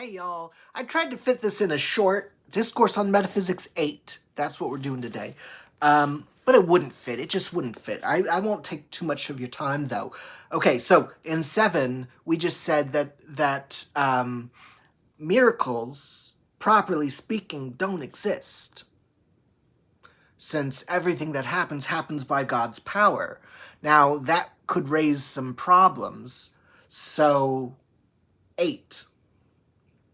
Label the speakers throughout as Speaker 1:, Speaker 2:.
Speaker 1: Hey y'all, I tried to fit this in a short Discourse on Metaphysics 8. That's what we're doing today. But it wouldn't fit. It just wouldn't fit. I won't take too much of your time though. Okay, so in 7, we just said that miracles, properly speaking, don't exist, since everything that happens by God's power. Now, that could raise some problems. So, 8.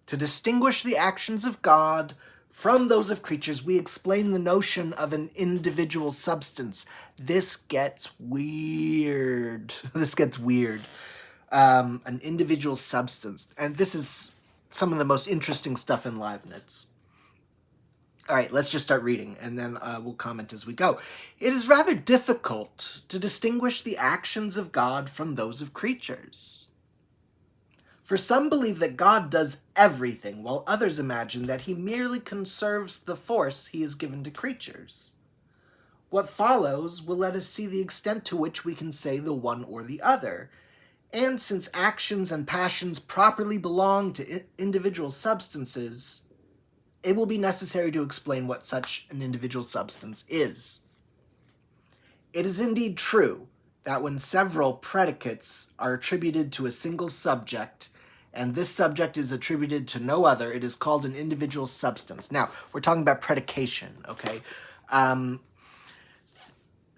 Speaker 1: To distinguish the actions of God from those of creatures, we explain the notion of an individual substance. This gets weird. This gets weird. An individual substance. And this is some of the most interesting stuff in Leibniz. All right, let's just start reading, and then we'll comment as we go. It is rather difficult to distinguish the actions of God from those of creatures. For some believe that God does everything, while others imagine that he merely conserves the force he has given to creatures. What follows will let us see the extent to which we can say the one or the other. And since actions and passions properly belong to individual substances, it will be necessary to explain what such an individual substance is. It is indeed true that when several predicates are attributed to a single subject, and this subject is attributed to no other, it is called an individual substance. Now, we're talking about predication, okay?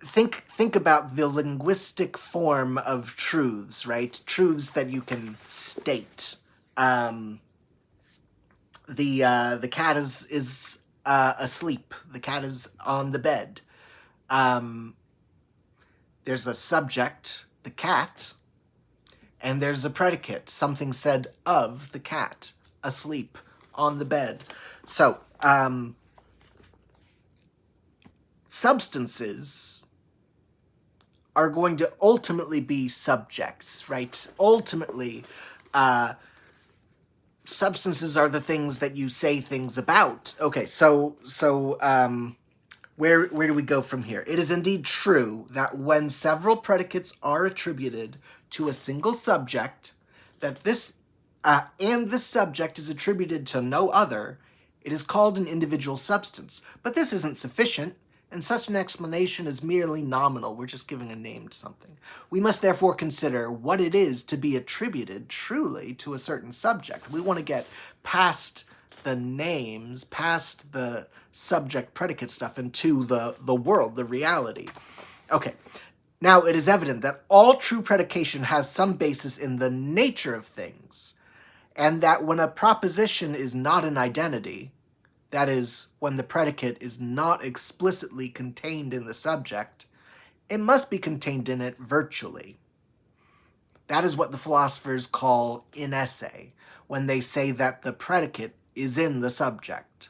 Speaker 1: Think about the linguistic form of truths, right? Truths that you can state. The cat is asleep. The cat is on the bed. There's a subject, the cat, and there's a predicate, something said of the cat, asleep, on the bed. So, substances are going to ultimately be subjects, right? Ultimately, substances are the things that you say things about. Okay, so where do we go from here? It is indeed true that when several predicates are attributed to a single subject, that this subject is attributed to no other, it is called an individual substance. But this isn't sufficient, and such an explanation is merely nominal. We're just giving a name to something. We must therefore consider what it is to be attributed truly to a certain subject. We want to get past the names, past the subject-predicate stuff, into the world, the reality. Okay, now it is evident that all true predication has some basis in the nature of things, and that when a proposition is not an identity, that is, when the predicate is not explicitly contained in the subject, it must be contained in it virtually. That is what the philosophers call in esse, when they say that the predicate is in the subject.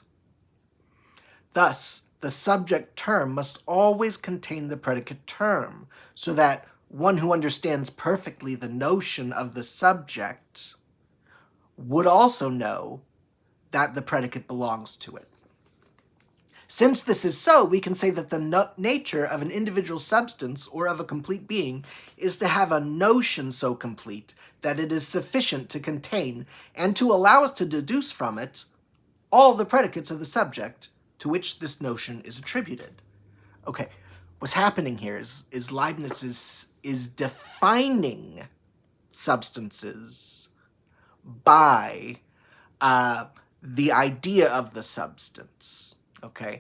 Speaker 1: Thus, the subject term must always contain the predicate term, so that one who understands perfectly the notion of the subject would also know that the predicate belongs to it. Since this is so, we can say that the nature of an individual substance or of a complete being is to have a notion so complete that it is sufficient to contain and to allow us to deduce from it all the predicates of the subject to which this notion is attributed. Okay, what's happening here is Leibniz is defining substances by the idea of the substance, okay?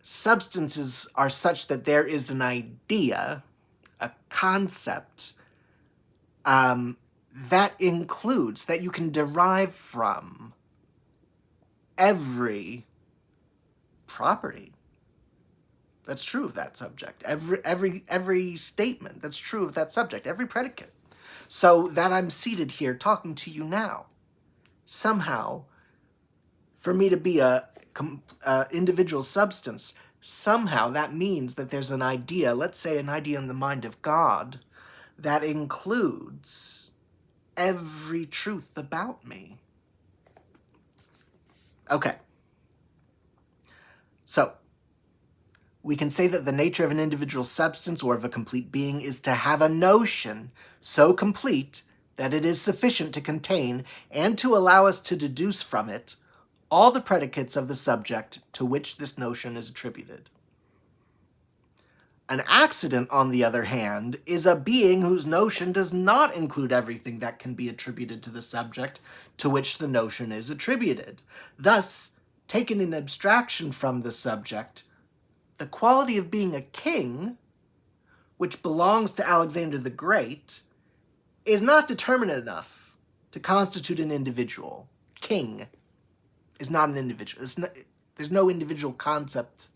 Speaker 1: Substances are such that there is an idea, a concept, that includes, that you can derive from every property that's true of that subject, every statement that's true of that subject, every predicate. So that I'm seated here talking to you now, somehow, for me to be a individual substance, somehow that means that there's an idea, let's say an idea in the mind of God, that includes every truth about me. Okay. So, we can say that the nature of an individual substance or of a complete being is to have a notion so complete that it is sufficient to contain and to allow us to deduce from it all the predicates of the subject to which this notion is attributed. An accident, on the other hand, is a being whose notion does not include everything that can be attributed to the subject to which the notion is attributed. Thus, taken in abstraction from the subject, the quality of being a king, which belongs to Alexander the Great, is not determinate enough to constitute an individual. King is not an individual. There's no individual concept.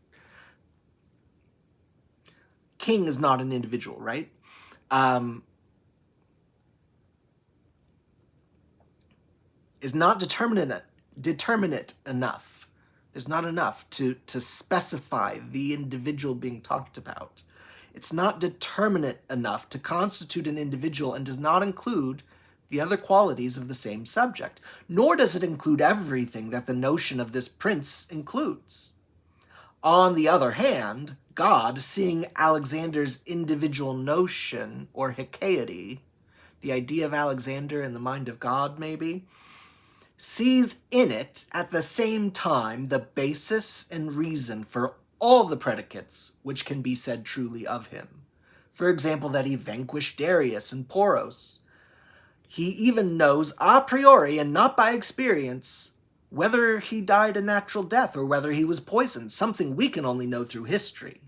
Speaker 1: King is not an individual, right? Is not determinate enough. There's not enough to specify the individual being talked about. It's not determinate enough to constitute an individual and does not include the other qualities of the same subject, nor does it include everything that the notion of this prince includes. On the other hand, God, seeing Alexander's individual notion, or hikaidy, the idea of Alexander in the mind of God, maybe, sees in it at the same time the basis and reason for all the predicates which can be said truly of him. For example, that he vanquished Darius and Poros. He even knows a priori and not by experience whether he died a natural death or whether he was poisoned, something we can only know through history.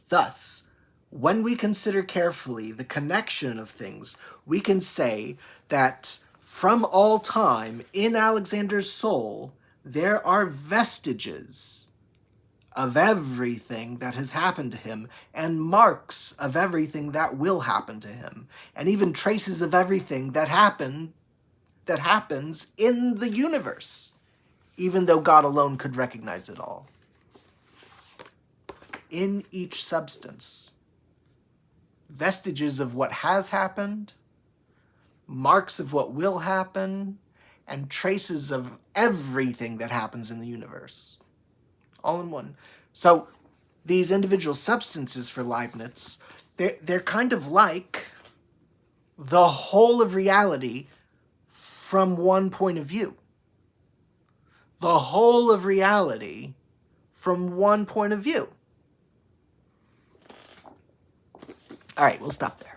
Speaker 1: Thus, when we consider carefully the connection of things, we can say that from all time in Alexander's soul, there are vestiges of everything that has happened to him, and marks of everything that will happen to him, and even traces of everything that happens in the universe, even though God alone could recognize it all. In each substance, vestiges of what has happened, marks of what will happen, and traces of everything that happens in the universe. All in one. So these individual substances for Leibniz, they're kind of like the whole of reality from one point of view. The whole of reality from one point of view. All right, we'll stop there.